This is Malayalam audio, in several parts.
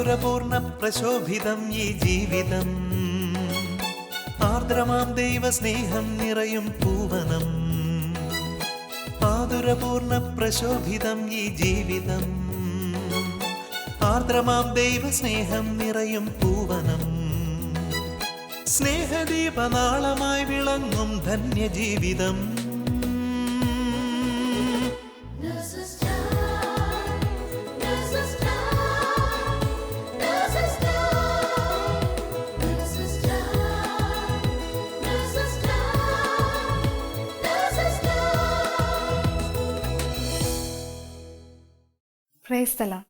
മാധുരപൂർണ്ണ പ്രശോഭിതം ഈ ജീവിതം, ആർദ്രമാം ദൈവസ്നേഹം നിറയും പൂവനം. മാധുരപൂർണ്ണ പ്രശോഭിതം ഈ ജീവിതം, ആർദ്രമാം ദൈവസ്നേഹം നിറയും പൂവനം. സ്നേഹദീപനാളമായി വിളങ്ങും ധന്യജീവിതം. Price the Lord.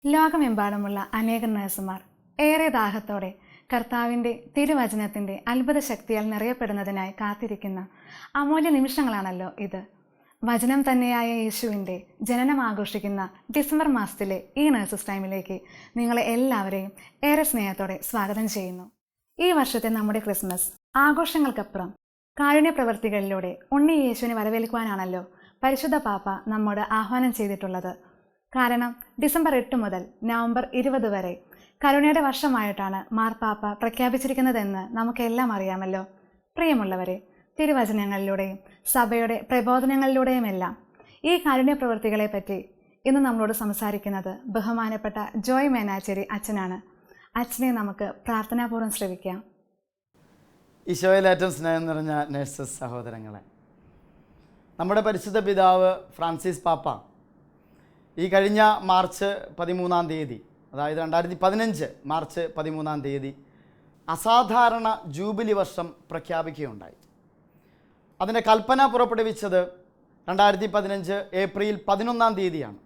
ലോകമെമ്പാടുമുള്ള അനേകം നഴ്സുമാർ ഏറെ ദാഹത്തോടെ കർത്താവിൻ്റെ തിരുവചനത്തിൻ്റെ അത്ഭുത ശക്തിയാൽ നിറയപ്പെടുന്നതിനായി കാത്തിരിക്കുന്ന അമൂല്യ നിമിഷങ്ങളാണല്ലോ ഇത്. വചനം തന്നെയായ യേശുവിൻ്റെ ജനനം ആഘോഷിക്കുന്ന ഡിസംബർ മാസത്തിലെ ഈ നഴ്സസ് ടൈമിലേക്ക് നിങ്ങളെ എല്ലാവരെയും ഏറെ സ്നേഹത്തോടെ സ്വാഗതം ചെയ്യുന്നു. ഈ വർഷത്തെ നമ്മുടെ ക്രിസ്മസ് ആഘോഷങ്ങൾക്കപ്പുറം കാരുണ്യ പ്രവൃത്തികളിലൂടെ ഉണ്ണി യേശുവിനെ വരവേൽക്കുവാനാണല്ലോ പരിശുദ്ധ പാപ്പ നമ്മോട് ആഹ്വാനം ചെയ്തിട്ടുള്ളത്. കാരണം ഡിസംബർ 8 മുതൽ നവംബർ 20 വരെ കരുണയുടെ വർഷമായിട്ടാണ് മാർപ്പാപ്പ പ്രഖ്യാപിച്ചിരിക്കുന്നതെന്ന് നമുക്കെല്ലാം അറിയാമല്ലോ. പ്രിയമുള്ളവരെ, തിരുവചനങ്ങളിലൂടെയും സഭയുടെ പ്രബോധനങ്ങളിലൂടെയുമെല്ലാം ഈ കാരുണ്യ പ്രവൃത്തികളെ പറ്റി ഇന്ന് നമ്മളോട് സംസാരിക്കുന്നത് ബഹുമാനപ്പെട്ട ജോയ് മേനാച്ചേരി അച്ഛനാണ്. അച്ഛനെ നമുക്ക് പ്രാർത്ഥനാപൂർവ്വം ശ്രവിക്കാം. ഈശോയിലേറ്റവും സ്നേഹം നിറഞ്ഞ നഴ്സസ് സഹോദരങ്ങളെ, നമ്മുടെ പരിശുദ്ധ പിതാവ് ഫ്രാൻസിസ് പാപ്പ ഈ കഴിഞ്ഞ മാർച്ച് 13-ാം തീയതി, അതായത് 2015 മാർച്ച് 13-ാം തീയതി അസാധാരണ ജൂബിലി വർഷം പ്രഖ്യാപിക്കുകയുണ്ടായി. അതിൻ്റെ കൽപ്പന പുറപ്പെടുവിച്ചത് 2015 ഏപ്രിൽ 11-ാം തീയതിയാണ്.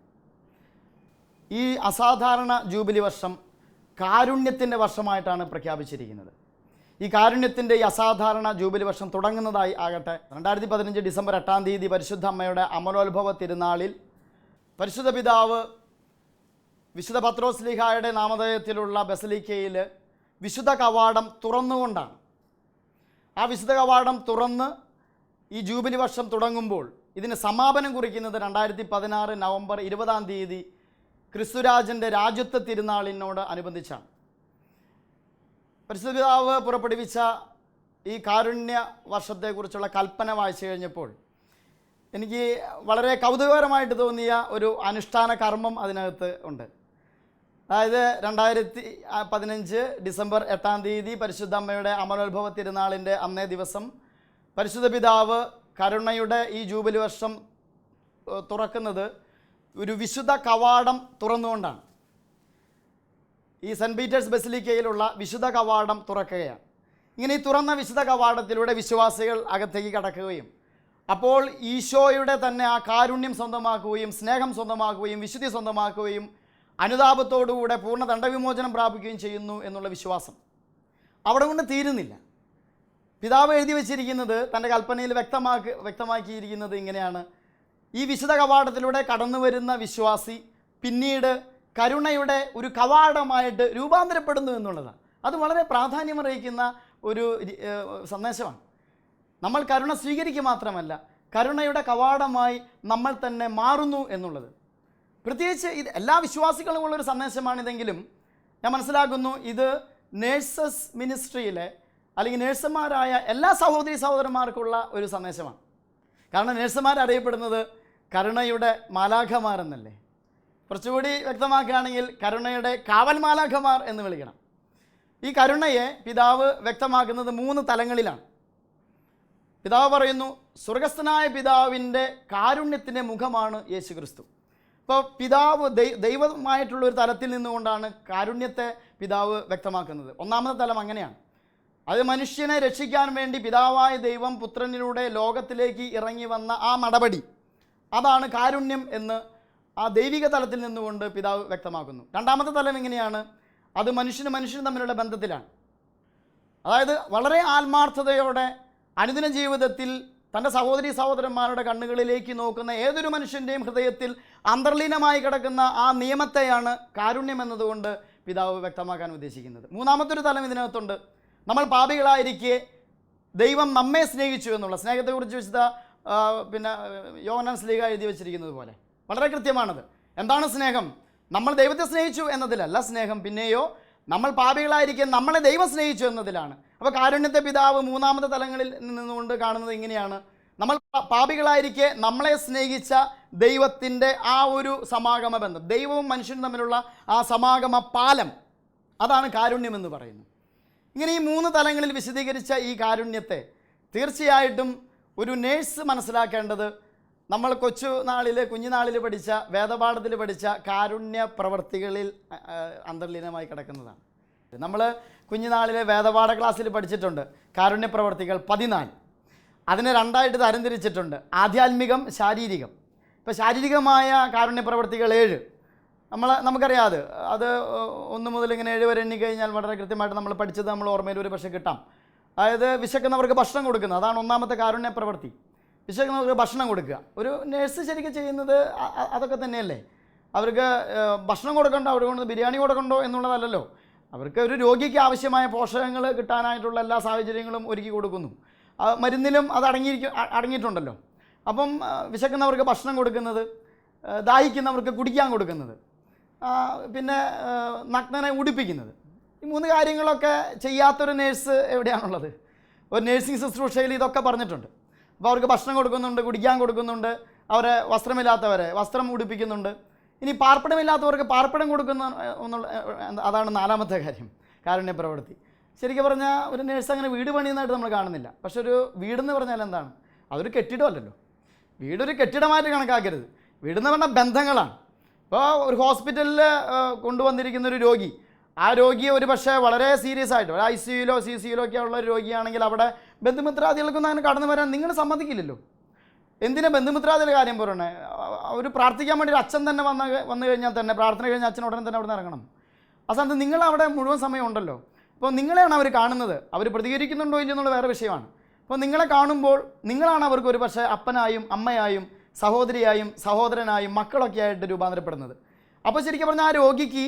ഈ അസാധാരണ ജൂബിലി വർഷം കാരുണ്യത്തിൻ്റെ വർഷമായിട്ടാണ് പ്രഖ്യാപിച്ചിരിക്കുന്നത്. ഈ കാരുണ്യത്തിൻ്റെ ഈ അസാധാരണ ജൂബിലി വർഷം തുടങ്ങുന്നതായി ആകട്ടെ 2015 ഡിസംബർ 8-ാം തീയതി പരിശുദ്ധ അമ്മയുടെ അമലോത്ഭവ തിരുനാളിൽ പരിശുദ്ധ പിതാവ് വിശുദ്ധ പത്രോസ് ലീഹായുടെ നാമധേയത്തിലുള്ള ബസലിക്കയിൽ വിശുദ്ധ കവാടം തുറന്നുകൊണ്ടാണ്. ആ വിശുദ്ധ കവാടം തുറന്ന് ഈ ജൂബിലി വർഷം തുടങ്ങുമ്പോൾ ഇതിന് സമാപനം കുറിക്കുന്നത് 2016 നവംബർ 20-ാം തീയതി ക്രിസ്തുരാജൻ്റെ രാജ്യത്വ തിരുനാളിനോട് അനുബന്ധിച്ചാണ്. പരിശുദ്ധ പിതാവ് പുറപ്പെടുവിച്ച ഈ കാരുണ്യ വർഷത്തെക്കുറിച്ചുള്ള കൽപ്പന വായിച്ചു കഴിഞ്ഞപ്പോൾ എനിക്ക് വളരെ കൗതുകകരമായിട്ട് തോന്നിയ ഒരു അനുഷ്ഠാന കർമ്മം അതിനകത്ത് ഉണ്ട്. അതായത് 2015 ഡിസംബർ 8-ാം തീയതി പരിശുദ്ധ അമ്മയുടെ അമലോത്ഭവ തിരുനാളിൻ്റെ അന്നേ ദിവസം പരിശുദ്ധ പിതാവ് കരുണയുടെ ഈ ജൂബിലി വർഷം തുറക്കുന്നത് ഒരു വിശുദ്ധ കവാടം തുറന്നുകൊണ്ടാണ്. ഈ സെൻറ്റ് പീറ്റേഴ്സ് ബസിലിക്കയിലുള്ള വിശുദ്ധ കവാടം തുറക്കുകയാണ്. ഇങ്ങനെ ഈ തുറന്ന വിശുദ്ധ കവാടത്തിലൂടെ വിശ്വാസികൾ അകത്തേക്ക് കടക്കുകയും അപ്പോൾ ഈശോയുടെ തന്നെ ആ കാരുണ്യം സ്വന്തമാക്കുകയും സ്നേഹം സ്വന്തമാക്കുകയും വിശുദ്ധി സ്വന്തമാക്കുകയും അനുതാപത്തോടുകൂടെ പൂർണ്ണ ദണ്ഡവിമോചനം പ്രാപിക്കുകയും ചെയ്യുന്നു എന്നുള്ള വിശ്വാസം അവിടെ കൊണ്ട് തീരുന്നില്ല. പിതാവ് എഴുതി വച്ചിരിക്കുന്നത്, തൻ്റെ കൽപ്പനയിൽ വ്യക്തമാക്കിയിരിക്കുന്നത് ഇങ്ങനെയാണ്: ഈ വിശുദ്ധ കവാടത്തിലൂടെ കടന്നു വരുന്ന വിശ്വാസി പിന്നീട് കരുണയുടെ ഒരു കവാടമായിട്ട് രൂപാന്തരപ്പെടുന്നു എന്നുള്ളതാണ്. അത് വളരെ പ്രാധാന്യമർഹിക്കുന്ന ഒരു സന്ദേശമാണ്. നമ്മൾ കരുണ സ്വീകരിക്കുക മാത്രമല്ല, കരുണയുടെ കവാടമായി നമ്മൾ തന്നെ മാറുന്നു എന്നുള്ളത്. പ്രത്യേകിച്ച് ഇത് എല്ലാ വിശ്വാസികളുമുള്ളൊരു സന്ദേശമാണിതെങ്കിലും ഞാൻ മനസ്സിലാക്കുന്നു ഇത് നേഴ്സസ് മിനിസ്ട്രിയിലെ അല്ലെങ്കിൽ നേഴ്സുമാരായ എല്ലാ സഹോദരന്മാർക്കുള്ള ഒരു സന്ദേശമാണ്. കാരണം നേഴ്സുമാർ അറിയപ്പെടുന്നത് കരുണയുടെ മാലാഖമാർ എന്നല്ലേ. കുറച്ചുകൂടി വ്യക്തമാക്കുകയാണെങ്കിൽ കരുണയുടെ കാവൽ മാലാഖമാർ എന്ന് വിളിക്കണം. ഈ കരുണയെ പിതാവ് വ്യക്തമാക്കുന്നത് 3 തലങ്ങളിലാണ്. പിതാവ് പറയുന്നു, സ്വർഗസ്ഥനായ പിതാവിൻ്റെ കാരുണ്യത്തിൻ്റെ മുഖമാണ് യേശു ക്രിസ്തു. അപ്പോൾ പിതാവ് ദൈവമായിട്ടുള്ള ഒരു തലത്തിൽ നിന്നുകൊണ്ടാണ് കാരുണ്യത്തെ പിതാവ് വ്യക്തമാക്കുന്നത്. ഒന്നാമത്തെ തലം അങ്ങനെയാണ്. അത് മനുഷ്യനെ രക്ഷിക്കാൻ വേണ്ടി പിതാവായ ദൈവം പുത്രനിലൂടെ ലോകത്തിലേക്ക് ഇറങ്ങി വന്ന ആ നടപടി, അതാണ് കാരുണ്യം എന്ന് ആ ദൈവിക തലത്തിൽ നിന്നുകൊണ്ട് പിതാവ് വ്യക്തമാക്കുന്നു. രണ്ടാമത്തെ തലം എങ്ങനെയാണ്? അത് മനുഷ്യനും തമ്മിലുള്ള ബന്ധത്തിലാണ്. അതായത് വളരെ ആത്മാർത്ഥതയോടെ അനുദിന ജീവിതത്തിൽ തൻ്റെ സഹോദരന്മാരുടെ കണ്ണുകളിലേക്ക് നോക്കുന്ന ഏതൊരു മനുഷ്യൻ്റെയും ഹൃദയത്തിൽ അന്തർലീനമായി കിടക്കുന്ന ആ നിയമത്തെയാണ് കാരുണ്യം എന്നതുകൊണ്ട് പിതാവ് വ്യക്തമാക്കാൻ ഉദ്ദേശിക്കുന്നത്. മൂന്നാമത്തൊരു തലം ഇതിനകത്തുണ്ട്. നമ്മൾ പാപികളായിരിക്കെ ദൈവം നമ്മെ സ്നേഹിച്ചു എന്നുള്ള സ്നേഹത്തെക്കുറിച്ച് വിശുദ്ധ യോഹന്നാൻ ശ്ലീഹ എഴുതി വച്ചിരിക്കുന്നത് പോലെ വളരെ കൃത്യമാണത്. എന്താണ് സ്നേഹം? നമ്മൾ ദൈവത്തെ സ്നേഹിച്ചു എന്നതിലല്ല സ്നേഹം, പിന്നെയോ നമ്മൾ പാപികളായിരിക്കെ നമ്മളെ ദൈവം സ്നേഹിച്ചു എന്നതിലാണ്. അപ്പോൾ കാരുണ്യത്തെ പിതാവ് മൂന്നാമത്തെ തലങ്ങളിൽ നിന്നുകൊണ്ട് കാണുന്നത് ഇങ്ങനെയാണ്: നമ്മൾ പാപികളായിരിക്കെ നമ്മളെ സ്നേഹിച്ച ദൈവത്തിൻ്റെ ആ ഒരു സമാഗമ ബന്ധം, ദൈവവും മനുഷ്യനും തമ്മിലുള്ള ആ സമാഗമ പാലം, അതാണ് കാരുണ്യമെന്ന് പറയുന്നത്. ഇങ്ങനെ ഈ 3 തലങ്ങളിൽ വിശദീകരിച്ച ഈ കാരുണ്യത്തെ തീർച്ചയായിട്ടും ഒരു നേഴ്സ് മനസ്സിലാക്കേണ്ടത് നമ്മൾ കുഞ്ഞുനാളിൽ പഠിച്ച വേദപാഠത്തിൽ പഠിച്ച കാരുണ്യ പ്രവർത്തികളിൽ അന്തർലീനമായി കിടക്കുന്നതാണ്. നമ്മൾ കുഞ്ഞുനാളിലെ വേദപാഠ ക്ലാസ്സിൽ പഠിച്ചിട്ടുണ്ട് കാരുണ്യ പ്രവർത്തികൾ 14. അതിനെ 2ആയിട്ട് തരംതിരിച്ചിട്ടുണ്ട്: ആധ്യാത്മികം, ശാരീരികം. ഇപ്പോൾ ശാരീരികമായ കാരുണ്യ പ്രവർത്തികൾ 7. നമുക്കറിയാം അത് 1 മുതൽ ഇങ്ങനെ 7 വരെ എണ്ണിക്കഴിഞ്ഞാൽ വളരെ കൃത്യമായിട്ട് നമ്മൾ പഠിച്ചത് നമ്മൾ ഓർമ്മയിൽ ഒരു പക്ഷേ കിട്ടാം. അതായത് വിശക്കുന്നവർക്ക് ഭക്ഷണം കൊടുക്കുന്നത്, അതാണ് 1ാമത്തെ കാരുണ്യ പ്രവൃത്തി. വിശക്കുന്നവർക്ക് ഭക്ഷണം കൊടുക്കുക. ഒരു നേഴ്സ് ശരിക്കും ചെയ്യുന്നത് അതൊക്കെ തന്നെയല്ലേ. അവർക്ക് ഭക്ഷണം കൊടുക്കണ്ടോ, അവർ കൊണ്ട് ബിരിയാണി കൊടുക്കണ്ടോ എന്നുള്ളതല്ലല്ലോ. അവർക്ക് ഒരു രോഗിക്ക് ആവശ്യമായ പോഷകങ്ങൾ കിട്ടാനായിട്ടുള്ള എല്ലാ സാഹചര്യങ്ങളും ഒരുക്കി കൊടുക്കുന്നു. മരുന്നിലും അത് അടങ്ങിയിട്ടുണ്ടല്ലോ. അപ്പം വിശക്കുന്നവർക്ക് ഭക്ഷണം കൊടുക്കുന്നത്, ദാഹിക്കുന്നവർക്ക് കുടിക്കാൻ കൊടുക്കുന്നത്, പിന്നെ നഗ്നനെ ഉടുപ്പിക്കുന്നത്, ഈ 3 കാര്യങ്ങളൊക്കെ ചെയ്യാത്തൊരു നേഴ്സ് എവിടെയാണുള്ളത്? ഒരു നേഴ്സിംഗ് ശുശ്രൂഷയിൽ ഇതൊക്കെ പറഞ്ഞിട്ടുണ്ട്. അപ്പോൾ അവർക്ക് ഭക്ഷണം കൊടുക്കുന്നുണ്ട്, കുടിക്കാൻ കൊടുക്കുന്നുണ്ട്, അവരെ വസ്ത്രമില്ലാത്തവരെ വസ്ത്രം ഉടുപ്പിക്കുന്നുണ്ട്. ഇനി പാർപ്പിടമില്ലാത്തവർക്ക് പാർപ്പിടം കൊടുക്കുന്ന അതാണ് 4ാമത്തെ കാര്യം, കാരുണ്യ പ്രവൃത്തി. ശരിക്കും പറഞ്ഞാൽ ഒരു നേഴ്സ് അങ്ങനെ വീട് പണിയുന്നതായിട്ട് നമ്മൾ കാണുന്നില്ല. പക്ഷെ ഒരു വീടെന്ന് പറഞ്ഞാൽ എന്താണ്? അതൊരു കെട്ടിടമല്ലല്ലോ. വീടൊരു കെട്ടിടമായിട്ട് കണക്കാക്കരുത്. വീടെന്ന് പറഞ്ഞാൽ ബന്ധങ്ങളാണ്. ഇപ്പോൾ ഒരു ഹോസ്പിറ്റലിൽ കൊണ്ടുവന്നിരിക്കുന്ന ഒരു രോഗി, ആ രോഗിയെ ഒരു പക്ഷേ വളരെ സീരിയസ് ആയിട്ട് ഒരു ICUയിലോ CCUയിലോ ഒക്കെ ഉള്ള ഒരു രോഗിയാണെങ്കിൽ അവിടെ ബന്ധുമിത്രാദികൾക്കൊന്നും അങ്ങനെ കടന്നു വരാൻ നിങ്ങൾ സമ്മതിക്കില്ലല്ലോ. എന്തിനാ ബന്ധുമിത്രാദികളുടെ കാര്യം പറയണേ? ഒരു പ്രാർത്ഥിക്കാൻ വേണ്ടി ഒരു അച്ഛൻ തന്നെ വന്നു കഴിഞ്ഞാൽ തന്നെ പ്രാർത്ഥന കഴിഞ്ഞാൽ അച്ഛൻ ഉടനെ തന്നെ അവിടെ നിന്ന് ഇറങ്ങണം. ആ സ്ഥാനത്ത് നിങ്ങളവിടെ മുഴുവൻ സമയം ഉണ്ടല്ലോ. അപ്പോൾ നിങ്ങളെയാണ് അവർ കാണുന്നത്. അവർ പ്രതികരിക്കുന്നുണ്ടോ ഇല്ല എന്നുള്ള വേറെ വിഷയമാണ്. അപ്പോൾ നിങ്ങളെ കാണുമ്പോൾ നിങ്ങളാണ് അവർക്ക് ഒരു പക്ഷേ അപ്പനായും അമ്മയായും സഹോദരിയായും സഹോദരനായും മക്കളൊക്കെ ആയിട്ട് രൂപാന്തരപ്പെടുന്നത്. അപ്പോൾ ശരിക്കും പറഞ്ഞാൽ ആ രോഗിക്ക്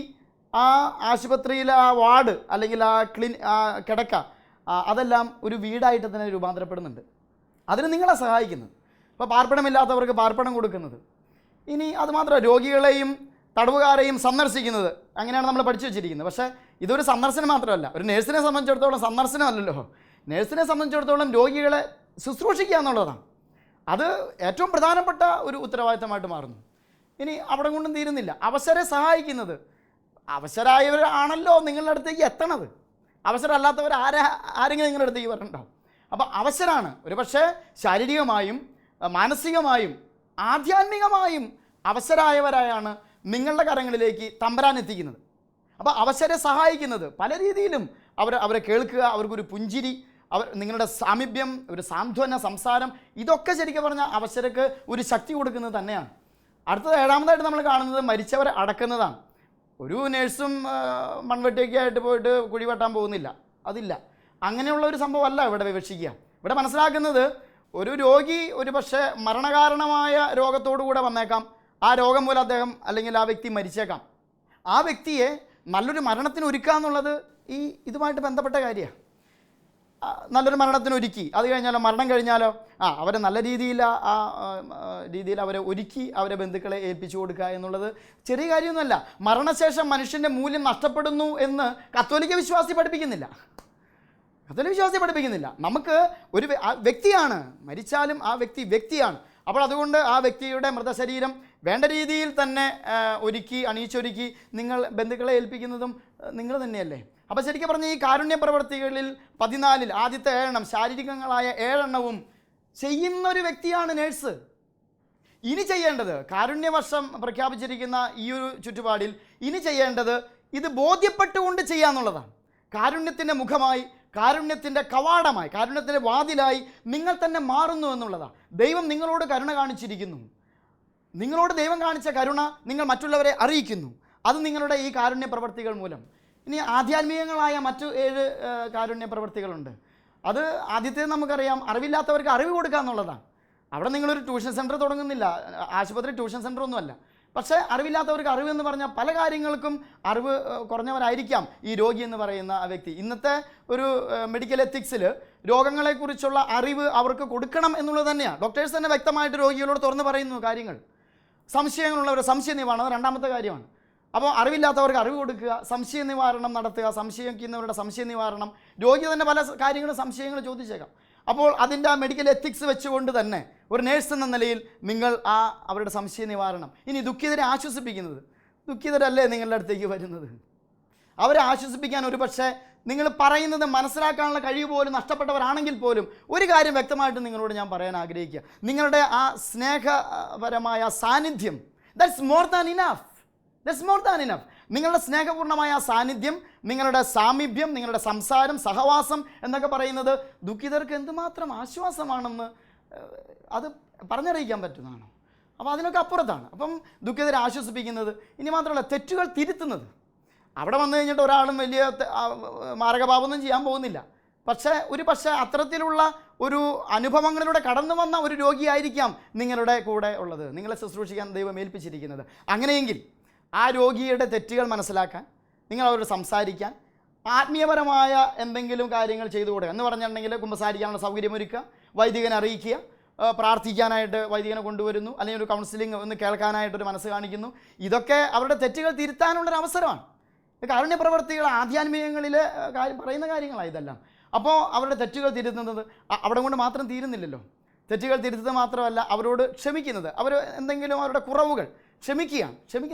ആ ആശുപത്രിയിലെ ആ വാർഡ് അല്ലെങ്കിൽ ആ കിടക്ക അതെല്ലാം ഒരു വീടായിട്ട് തന്നെ രൂപാന്തരപ്പെടുന്നുണ്ട്. അതിന് നിങ്ങളെ സഹായിക്കുന്നത്. ഇപ്പോൾ പാർപ്പിടമില്ലാത്തവർക്ക് പാർപ്പിടം കൊടുക്കുന്നത്. ഇനി അതുമാത്രമല്ല, രോഗികളെയും തടവുകാരെയും സന്ദർശിക്കുന്നത്. അങ്ങനെയാണ് നമ്മൾ പഠിച്ചു വെച്ചിരിക്കുന്നത്. പക്ഷേ ഇതൊരു സന്ദർശനം മാത്രമല്ല. ഒരു നേഴ്സിനെ സംബന്ധിച്ചിടത്തോളം സന്ദർശനമല്ലല്ലോ. നേഴ്സിനെ സംബന്ധിച്ചിടത്തോളം രോഗികളെ ശുശ്രൂഷിക്കുക എന്നുള്ളതാണ്. അത് ഏറ്റവും പ്രധാനപ്പെട്ട ഒരു ഉത്തരവാദിത്തമായിട്ട് മാറുന്നു. ഇനി അവിടെ കൊണ്ടും തീരുന്നില്ല. അവസരെ സഹായിക്കുന്നത്. അവസരായവരാണല്ലോ നിങ്ങളുടെ അടുത്തേക്ക് എത്തണത്. അവസരമല്ലാത്തവർ ആരെങ്കിലും നിങ്ങളുടെ അടുത്തേക്ക് വരണ്ടാവും. അപ്പോൾ അവസരമാണ് ഒരു പക്ഷേ ശാരീരികമായും മാനസികമായും ആധ്യാത്മികമായും അവസരായവരായാണ് നിങ്ങളുടെ കരങ്ങളിലേക്ക് തമ്പരാൻ എത്തിക്കുന്നത്. അപ്പോൾ അവസരെ സഹായിക്കുന്നത് പല രീതിയിലും അവരെ കേൾക്കുക, അവർക്കൊരു പുഞ്ചിരി, നിങ്ങളുടെ സാമീപ്യം, ഒരു സാന്ത്വന സംസാരം, ഇതൊക്കെ ശരിക്കും പറഞ്ഞാൽ അവസരക്ക് ഒരു ശക്തി കൊടുക്കുന്നത് തന്നെയാണ്. അടുത്തത് 7ാമതായിട്ട് നമ്മൾ കാണുന്നത് മരിച്ചവരെ അടക്കുന്നതാണ്. ഒരു നേഴ്സും മൺവെട്ടിയൊക്കെ ആയിട്ട് പോയിട്ട് കുഴി വെട്ടാൻ പോകുന്നില്ല, അതില്ല. അങ്ങനെയുള്ള ഒരു സംഭവമല്ല ഇവിടെ വിവക്ഷിക്കുക. ഇവിടെ മനസ്സിലാക്കുന്നത് ഒരു രോഗി ഒരു പക്ഷേ മരണകാരണമായ രോഗത്തോടു കൂടെ വന്നേക്കാം. ആ രോഗം മൂലം അദ്ദേഹം അല്ലെങ്കിൽ ആ വ്യക്തി മരിച്ചേക്കാം. ആ വ്യക്തിയെ നല്ലൊരു മരണത്തിന് ഒരുക്കുക എന്നുള്ളത് ഇതുമായിട്ട് ബന്ധപ്പെട്ട കാര്യമാണ്. നല്ലൊരു മരണത്തിന് ഒരുക്കി, അത് കഴിഞ്ഞാലോ മരണം കഴിഞ്ഞാലോ അവരെ നല്ല രീതിയിൽ അവരെ ഒരുക്കി അവരെ ബന്ധുക്കളെ ഏൽപ്പിച്ചു കൊടുക്കുക എന്നുള്ളത് ചെറിയ കാര്യമൊന്നുമല്ല. മരണശേഷം മനുഷ്യൻ്റെ മൂല്യം നഷ്ടപ്പെടുന്നു എന്ന് കത്തോലിക്ക വിശ്വാസി പഠിപ്പിക്കുന്നില്ല. നമുക്ക് ഒരു വ്യക്തിയാണ്, മരിച്ചാലും ആ വ്യക്തിയാണ്. അപ്പോൾ അതുകൊണ്ട് ആ വ്യക്തിയുടെ മൃതശരീരം വേണ്ട രീതിയിൽ തന്നെ അണിയിച്ചൊരുക്കി നിങ്ങൾ ബന്ധുക്കളെ ഏൽപ്പിക്കുന്നതും നിങ്ങൾ തന്നെയല്ലേ. അപ്പോൾ ശരിക്കും പറഞ്ഞാൽ ഈ കാരുണ്യ പ്രവർത്തികളിൽ 14 ആദ്യത്തെ 7 ശാരീരികങ്ങളായ 7 ചെയ്യുന്ന ഒരു വ്യക്തിയാണ് നേഴ്സ്. ഇനി ചെയ്യേണ്ടത്, കാരുണ്യവർഷം പ്രഖ്യാപിച്ചിരിക്കുന്ന ഈ ഒരു ചുറ്റുപാടിൽ ഇനി ചെയ്യേണ്ടത് ഇത് ബോധ്യപ്പെട്ടുകൊണ്ട് ചെയ്യാന്നുള്ളതാണ്. കാരുണ്യത്തിൻ്റെ മുഖമായി, കാരുണ്യത്തിൻ്റെ കവാടമായി, കാരുണ്യത്തിൻ്റെ വാതിലായി നിങ്ങൾ തന്നെ മാറുന്നു എന്നുള്ളതാണ്. ദൈവം നിങ്ങളോട് കരുണ കാണിച്ചിരിക്കുന്നു. നിങ്ങളോട് ദൈവം കാണിച്ച കരുണ നിങ്ങൾ മറ്റുള്ളവരെ അറിയിക്കുന്നു. അത് നിങ്ങളുടെ ഈ കാരുണ്യ പ്രവർത്തികൾ മൂലം. ഇനി ആധ്യാത്മികങ്ങളായ മറ്റു 7 കാരുണ്യ പ്രവർത്തികളുണ്ട്. അത് ആദ്യത്തേത് നമുക്കറിയാം, അറിവില്ലാത്തവർക്ക് അറിവ് കൊടുക്കുക എന്നുള്ളതാണ്. അവിടെ നിങ്ങളൊരു ട്യൂഷൻ സെൻറ്റർ തുടങ്ങുന്നില്ല, ആശുപത്രി ട്യൂഷൻ സെൻറ്റർ ഒന്നുമല്ല. പക്ഷേ അറിവില്ലാത്തവർക്ക് അറിവ് എന്ന് പറഞ്ഞാൽ പല കാര്യങ്ങൾക്കും അറിവ് കുറഞ്ഞവരായിരിക്കാം ഈ രോഗി എന്ന് പറയുന്ന ആ വ്യക്തി. ഇന്നത്തെ ഒരു മെഡിക്കൽ എത്തിക്സിൽ രോഗങ്ങളെക്കുറിച്ചുള്ള അറിവ് അവർക്ക് കൊടുക്കണം എന്നുള്ളത് തന്നെയാണ്. ഡോക്ടേഴ്സ് തന്നെ വ്യക്തമായിട്ട് രോഗികളോട് തുറന്ന് പറയുന്നു കാര്യങ്ങൾ. സംശയങ്ങളുള്ളവർ സംശയ നിവാരണം 2ാമത്തെ കാര്യമാണ്. അപ്പോൾ അറിവില്ലാത്തവർക്ക് അറിവ് കൊടുക്കുക, സംശയ നിവാരണം നടത്തുക, സംശയിക്കുന്നവരുടെ സംശയ നിവാരണം. രോഗി തന്നെ പല കാര്യങ്ങളും സംശയങ്ങൾ ചോദിച്ചേക്കാം. അപ്പോൾ അതിൻ്റെ ആ മെഡിക്കൽ എത്തിക്സ് വെച്ചുകൊണ്ട് തന്നെ ഒരു നേഴ്സ് എന്ന നിലയിൽ നിങ്ങൾ അവരുടെ സംശയ നിവാരണം. ഇനി ദുഃഖിതരെ ആശ്വസിപ്പിക്കുന്നത്, ദുഃഖിതരല്ലേ നിങ്ങളുടെ അടുത്തേക്ക് വരുന്നത്, അവരെ ആശ്വസിപ്പിക്കാൻ ഒരു പക്ഷേ നിങ്ങൾ പറയുന്നത് മനസ്സിലാക്കാനുള്ള കഴിവ് പോലും നഷ്ടപ്പെട്ടവരാണെങ്കിൽ പോലും ഒരു കാര്യം വ്യക്തമായിട്ട് നിങ്ങളോട് ഞാൻ പറയാൻ ആഗ്രഹിക്കുക, നിങ്ങളുടെ ആ സ്നേഹപരമായ സാന്നിധ്യം, ദാറ്റ്സ് മോർ ദാൻ ഇനഫ്. നിങ്ങളുടെ സ്നേഹപൂർണ്ണമായ സാന്നിധ്യം, നിങ്ങളുടെ സാമീപ്യം, നിങ്ങളുടെ സംസാരം, സഹവാസം എന്നൊക്കെ പറയുന്നത് ദുഃഖിതർക്ക് എന്തുമാത്രം ആശ്വാസമാണെന്ന് അത് പറഞ്ഞറിയിക്കാൻ പറ്റുന്നതാണോ? അപ്പോൾ അതിനൊക്കെ അപ്പുറത്താണ്. അപ്പം ദുഃഖിതരെ ആശ്വസിപ്പിക്കുന്നത്. ഇനി മാത്രമല്ല, തെറ്റുകൾ തിരുത്തുന്നത്. അവിടെ വന്നു കഴിഞ്ഞിട്ട് ഒരാളും വലിയ മാരകപാപമൊന്നും ചെയ്യാൻ പോകുന്നില്ല. പക്ഷേ അത്തരത്തിലുള്ള ഒരു അനുഭവങ്ങളിലൂടെ കടന്നു വന്ന ഒരു രോഗിയായിരിക്കാം നിങ്ങളുടെ കൂടെ ഉള്ളത്, നിങ്ങളെ ശുശ്രൂഷിക്കാൻ ദൈവം ഏൽപ്പിച്ചിരിക്കുന്നത്. അങ്ങനെയെങ്കിൽ ആ രോഗിയുടെ തെറ്റുകൾ മനസ്സിലാക്കാൻ, നിങ്ങൾ അവരോട് സംസാരിക്കാൻ, ആത്മീയപരമായ എന്തെങ്കിലും കാര്യങ്ങൾ ചെയ്തു കൊടുക്കുക. എന്ന് പറഞ്ഞിട്ടുണ്ടെങ്കിൽ കുമ്പസാരിക്കാനുള്ള സൗകര്യമൊരുക്കുക, വൈദികനെ അറിയിക്കുക, പ്രാർത്ഥിക്കാനായിട്ട് വൈദികനെ കൊണ്ടുവരുന്നു, അല്ലെങ്കിൽ ഒരു കൗൺസിലിംഗ് ഒന്ന് കേൾക്കാനായിട്ടൊരു മനസ്സ് കാണിക്കുന്നു. ഇതൊക്കെ അവരുടെ തെറ്റുകൾ തിരുത്താനുള്ളൊരു അവസരമാണ്. കാരുണ്യ പ്രവർത്തികൾ ആധ്യാത്മികങ്ങളിൽ പറയുന്ന കാര്യങ്ങളാണ് ഇതെല്ലാം. അപ്പോൾ അവരുടെ തെറ്റുകൾ തിരുത്തുന്നത് അവിടെ കൊണ്ട് മാത്രം തീരുന്നില്ലല്ലോ. തെറ്റുകൾ തിരുത്തുന്നത് മാത്രമല്ല, അവരോട് ക്ഷമിക്കുന്നത്, അവർ എന്തെങ്കിലും അവരുടെ കുറവുകൾ ക്ഷമിക്കുക.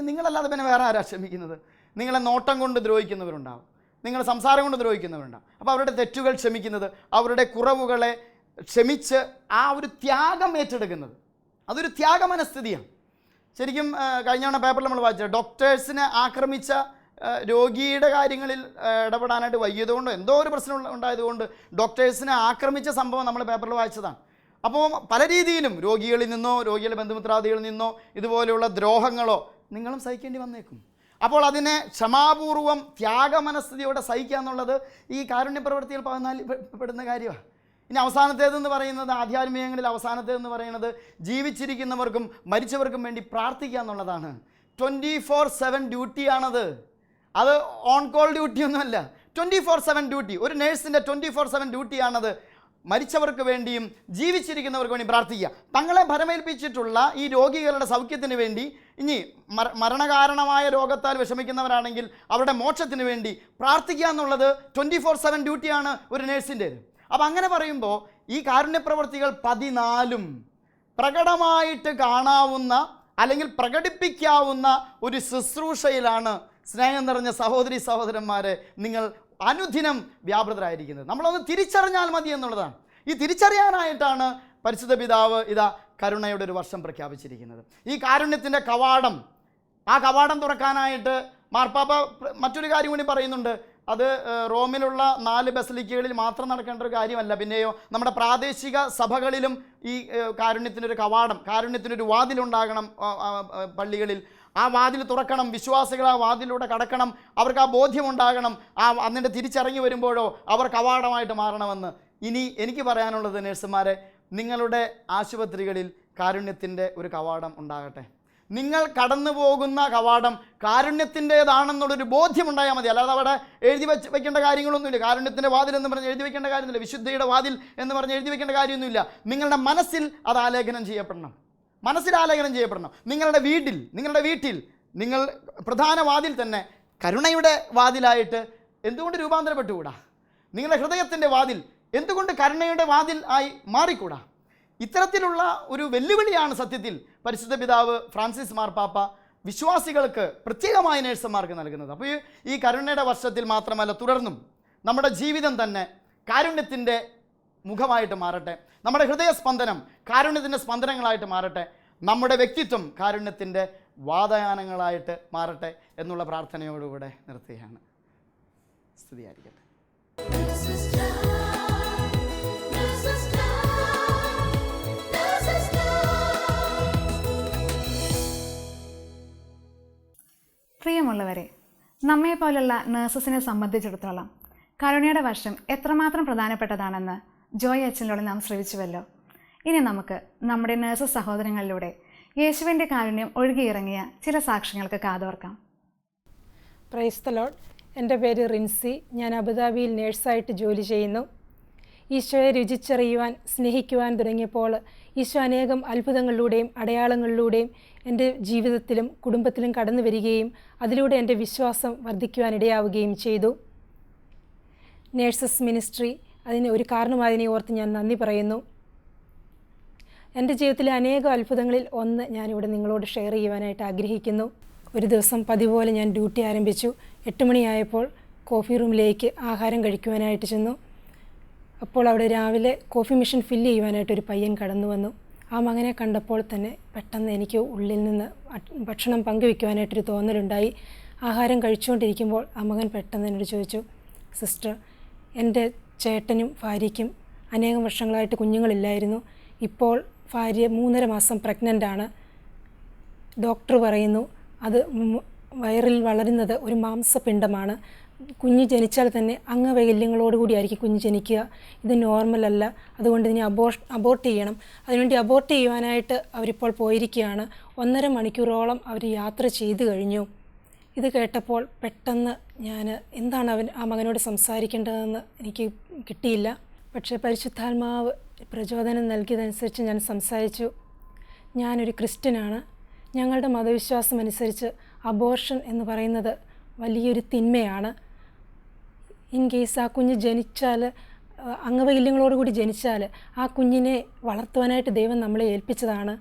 നിങ്ങളല്ലാതെ പിന്നെ വേറെ ആരാ ക്ഷമിക്കുന്നത്? നിങ്ങളെ നോട്ടം കൊണ്ട് ദ്രോഹിക്കുന്നവരുണ്ടാവും, നിങ്ങളെ സംസാരം കൊണ്ട് ദ്രോഹിക്കുന്നവരുണ്ടാവും. അപ്പോൾ അവരുടെ തെറ്റുകൾ ക്ഷമിക്കുന്നത്, അവരുടെ കുറവുകളെ ക്ഷമിച്ച് ആ ഒരു ത്യാഗം ഏറ്റെടുക്കുന്നത്, അതൊരു ത്യാഗമനസ്ഥിതിയാണ്. ശരിക്കും കഴിഞ്ഞ പേപ്പറിൽ നമ്മൾ വായിച്ചത്, ഡോക്ടേഴ്സിനെ ആക്രമിച്ച രോഗിയുടെ കാര്യങ്ങളിൽ ഇടപെടാനായിട്ട് വൈകിയതുകൊണ്ടോ എന്തോ ഒരു പ്രശ്നം ഉണ്ടായതുകൊണ്ട് ഡോക്ടേഴ്സിനെ ആക്രമിച്ച സംഭവം നമ്മൾ പേപ്പറിൽ വായിച്ചതാണ്. അപ്പോൾ പല രീതിയിലും രോഗികളിൽ നിന്നോ രോഗിയുടെ ബന്ധുമിത്രാദികളിൽ നിന്നോ ഇതുപോലെയുള്ള ദ്രോഹങ്ങളോ നിങ്ങളും സഹിക്കേണ്ടി വന്നേക്കും. അപ്പോൾ അതിനെ ക്ഷമാപൂർവം ത്യാഗമനസ്ഥിതിയോടെ സഹിക്കുക എന്നുള്ളത് ഈ കാരുണ്യ പ്രവൃത്തികൾ 14 പെടുന്ന കാര്യമാണ്. ഇനി അവസാനത്തേതെന്ന് പറയുന്നത്, ആധ്യാത്മികങ്ങളിൽ അവസാനത്തേതെന്ന് പറയുന്നത് ജീവിച്ചിരിക്കുന്നവർക്കും മരിച്ചവർക്കും വേണ്ടി പ്രാർത്ഥിക്കുക എന്നുള്ളതാണ്. 24/7 ഡ്യൂട്ടിയാണത്. അത് ഓൺ കോൾ ഡ്യൂട്ടിയൊന്നുമല്ല, 24/7 ഡ്യൂട്ടി. ഒരു നേഴ്സിൻ്റെ 24/7 ഡ്യൂട്ടിയാണത്. മരിച്ചവർക്ക് വേണ്ടിയും ജീവിച്ചിരിക്കുന്നവർക്ക് വേണ്ടി പ്രാർത്ഥിക്കുക. തങ്ങളെ ഭരമേൽപ്പിച്ചിട്ടുള്ള ഈ രോഗികളുടെ സൗഖ്യത്തിന് വേണ്ടി, ഇനി മരണകാരണമായ രോഗത്താൽ വിഷമിക്കുന്നവരാണെങ്കിൽ അവരുടെ മോക്ഷത്തിന് വേണ്ടി പ്രാർത്ഥിക്കുക എന്നുള്ളത് 24/7 ഡ്യൂട്ടിയാണ് ഒരു നേഴ്സിൻ്റേത്. അപ്പം അങ്ങനെ പറയുമ്പോൾ ഈ കാരുണ്യപ്രവർത്തികൾ 14 പ്രകടമായിട്ട് കാണാവുന്ന അല്ലെങ്കിൽ പ്രകടിപ്പിക്കാവുന്ന ഒരു ശുശ്രൂഷയിലാണ് സ്നേഹം നിറഞ്ഞ സഹോദരി സഹോദരന്മാരെ നിങ്ങൾ അനുദിനം വ്യാപൃതരായിരിക്കുന്നത്. നമ്മളൊന്ന് തിരിച്ചറിഞ്ഞാൽ മതി എന്നുള്ളതാണ്. ഈ തിരിച്ചറിയാനായിട്ടാണ് പരിശുദ്ധ പിതാവ് കരുണയുടെ ഒരു വർഷം പ്രഖ്യാപിച്ചിരിക്കുന്നത്. ഈ കാരുണ്യത്തിൻ്റെ കവാടം, ആ കവാടം തുറക്കാനായിട്ട് മാർപ്പാപ്പ മറ്റൊരു കാര്യം കൂടി പറയുന്നുണ്ട്. അത് റോമിലുള്ള 4 ബസലിക്കകളിൽ മാത്രം നടക്കേണ്ട ഒരു കാര്യമല്ല, പിന്നെയോ നമ്മുടെ പ്രാദേശിക സഭകളിലും ഈ കാരുണ്യത്തിനൊരു കവാടം, കാരുണ്യത്തിനൊരു വാതിലുണ്ടാകണം പള്ളികളിൽ. ആ വാതിൽ തുറക്കണം, വിശ്വാസികൾ ആ വാതിലൂടെ കടക്കണം, അവർക്ക് ആ ബോധ്യമുണ്ടാകണം. എന്നിട്ട് തിരിച്ചിറങ്ങി വരുമ്പോഴോ അവർ കവാടമായിട്ട് മാറണമെന്ന്. ഇനി എനിക്ക് പറയാനുള്ളത്, നഴ്സുമാരെ, നിങ്ങളുടെ ആശുപത്രികളിൽ കാരുണ്യത്തിൻ്റെ ഒരു കവാടം ഉണ്ടാകട്ടെ. നിങ്ങൾ കടന്നു പോകുന്ന കവാടം കാരുണ്യത്തിൻ്റേതാണെന്നുള്ളൊരു ബോധ്യമുണ്ടായാൽ മതി. അല്ലാതെ അവിടെ എഴുതി വെക്കേണ്ട കാര്യങ്ങളൊന്നുമില്ല. കാരുണ്യത്തിൻ്റെ വാതിൽ എന്ന് പറഞ്ഞ് എഴുതി വെക്കേണ്ട കാര്യമൊന്നുമില്ല, വിശുദ്ധിയുടെ വാതിൽ എന്ന് പറഞ്ഞ് എഴുതി വെക്കേണ്ട കാര്യമൊന്നുമില്ല. നിങ്ങളുടെ മനസ്സിൽ അത് ആലേഖനം ചെയ്യപ്പെടണം, നിങ്ങളുടെ വീട്ടിൽ നിങ്ങൾ പ്രധാന വാതിൽ തന്നെ കരുണയുടെ വാതിലായിട്ട് എന്തുകൊണ്ട് രൂപാന്തരപ്പെട്ടുകൂടാ? നിങ്ങളുടെ ഹൃദയത്തിൻ്റെ വാതിൽ എന്തുകൊണ്ട് കരുണയുടെ വാതിൽ ആയി മാറിക്കൂടാ? ഇത്തരത്തിലുള്ള ഒരു വെല്ലുവിളിയാണ് സത്യത്തിൽ പരിശുദ്ധ പിതാവ് ഫ്രാൻസിസ് മാർപ്പാപ്പ വിശ്വാസികൾക്ക്, പ്രത്യേകമായ നേഴ്സുമാർക്ക് നൽകുന്നത്. അപ്പോൾ ഈ കരുണയുടെ വർഷത്തിൽ മാത്രമല്ല, തുടർന്നും നമ്മുടെ ജീവിതം തന്നെ കാരുണ്യത്തിൻ്റെ മുഖമായിട്ട് മാറട്ടെ. നമ്മുടെ ഹൃദയസ്പന്ദനം കാരുണ്യത്തിൻ്റെ സ്പന്ദനങ്ങളായിട്ട് മാറട്ടെ. നമ്മുടെ വ്യക്തിത്വം കാരുണ്യത്തിൻ്റെ വാതായനങ്ങളായിട്ട് മാറട്ടെ എന്നുള്ള പ്രാർത്ഥനയോടുകൂടെ നിർത്തുകയാണ്. സ്തുതിയായിരിക്കട്ടെ. പ്രിയമുള്ളവരെ, നമ്മെപ്പോലുള്ള നഴ്സസിനെ സംബന്ധിച്ചിടത്തോളം കരുണയുടെ വർഷം എത്രമാത്രം പ്രധാനപ്പെട്ടതാണെന്ന് ജോയ് അച്ഛനിലൂടെ നാം ശ്രവിച്ചുവല്ലോ. ഇനി നമുക്ക് നമ്മുടെ നഴ്സസ് സഹോദരങ്ങളിലൂടെ യേശുവിൻ്റെ കാരുണ്യം ഒഴുകിയിറങ്ങിയ ചില സാക്ഷ്യങ്ങൾക്ക് കാതോർക്കാം. Praise the Lord. എൻ്റെ പേര് റിൻസി. ഞാൻ അബുദാബിയിൽ നേഴ്സായിട്ട് ജോലി ചെയ്യുന്നു. ഈശോയെ രുചിച്ചറിയുവാൻ, സ്നേഹിക്കുവാൻ തുടങ്ങിയപ്പോൾ ഈശോ അനേകം അത്ഭുതങ്ങളിലൂടെയും അടയാളങ്ങളിലൂടെയും എൻ്റെ ജീവിതത്തിലും കുടുംബത്തിലും കടന്നു വരികയും അതിലൂടെ എൻ്റെ വിശ്വാസം വർദ്ധിക്കുവാനിടയാവുകയും ചെയ്തു. നേഴ്സസ് മിനിസ്ട്രി അതിന് ഒരു കാരണമായതിനെ ഓർത്ത് ഞാൻ നന്ദി പറയുന്നു. എൻ്റെ ജീവിതത്തിലെ അനേകം അത്ഭുതങ്ങളിൽ ഒന്ന് ഞാനിവിടെ നിങ്ങളോട് ഷെയർ ചെയ്യുവാനായിട്ട് ആഗ്രഹിക്കുന്നു. ഒരു ദിവസം പതിവ് പോലെ ഞാൻ ഡ്യൂട്ടി ആരംഭിച്ചു. 8 മണിയായപ്പോൾ കോഫി റൂമിലേക്ക് ആഹാരം കഴിക്കുവാനായിട്ട് ചെന്നു. അപ്പോൾ അവിടെ രാവിലെ കോഫി മെഷീൻ ഫില്ല് ചെയ്യുവാനായിട്ടൊരു പയ്യൻ കടന്നു വന്നു. ആ മകനെ കണ്ടപ്പോൾ തന്നെ പെട്ടെന്ന് എനിക്ക് ഉള്ളിൽ നിന്ന് ഭക്ഷണം പങ്കുവയ്ക്കുവാനായിട്ടൊരു തോന്നലുണ്ടായി. ആഹാരം കഴിച്ചുകൊണ്ടിരിക്കുമ്പോൾ ആ മകൻ പെട്ടെന്ന് എന്നോട് ചോദിച്ചു, സിസ്റ്റർ, എൻ്റെ ചേട്ടനും ഭാര്യയ്ക്കും അനേകം വർഷങ്ങളായിട്ട് കുഞ്ഞുങ്ങളില്ലായിരുന്നു. ഇപ്പോൾ ഭാര്യ 3.5 മാസം പ്രഗ്നൻ്റാണ്. ഡോക്ടർ പറയുന്നു അത് വയറിൽ വളരുന്നത് ഒരു മാംസപിണ്ഡമാണ്. കുഞ്ഞ് ജനിച്ചാൽ തന്നെ അംഗവൈകല്യങ്ങളോടുകൂടിയായിരിക്കും കുഞ്ഞ് ജനിക്കുക. ഇത് നോർമലല്ല. അതുകൊണ്ട് ഇതിനെ അബോർട്ട് ചെയ്യണം. അതിനുവേണ്ടി അബോർട്ട് ചെയ്യുവാനായിട്ട് അവരിപ്പോൾ പോയിരിക്കുകയാണ്. 1.5 മണിക്കൂറോളം അവർ യാത്ര ചെയ്തു കഴിഞ്ഞു. ഇത് കേട്ടപ്പോൾ പെട്ടെന്ന് ഞാൻ എന്താണ് ആ മകനോട് സംസാരിക്കേണ്ടതെന്ന് എനിക്ക് കിട്ടിയില്ല. പക്ഷേ പരിശുദ്ധാത്മാവ് പ്രചോദനം നൽകിയതനുസരിച്ച് ഞാൻ സംസാരിച്ചു. ഞാനൊരു ക്രിസ്ത്യനാണ്. ഞങ്ങളുടെ മതവിശ്വാസം അനുസരിച്ച് അബോർഷൻ എന്ന് പറയുന്നത് വലിയൊരു തിന്മയാണ്. ഇൻ കേസ് ആ കുഞ്ഞ് ജനിച്ചാൽ, അംഗവൈകല്യങ്ങളോടുകൂടി ജനിച്ചാൽ, ആ കുഞ്ഞിനെ വളർത്തുവാനായിട്ട് ദൈവം നമ്മളെ ഏൽപ്പിച്ചതാണ്.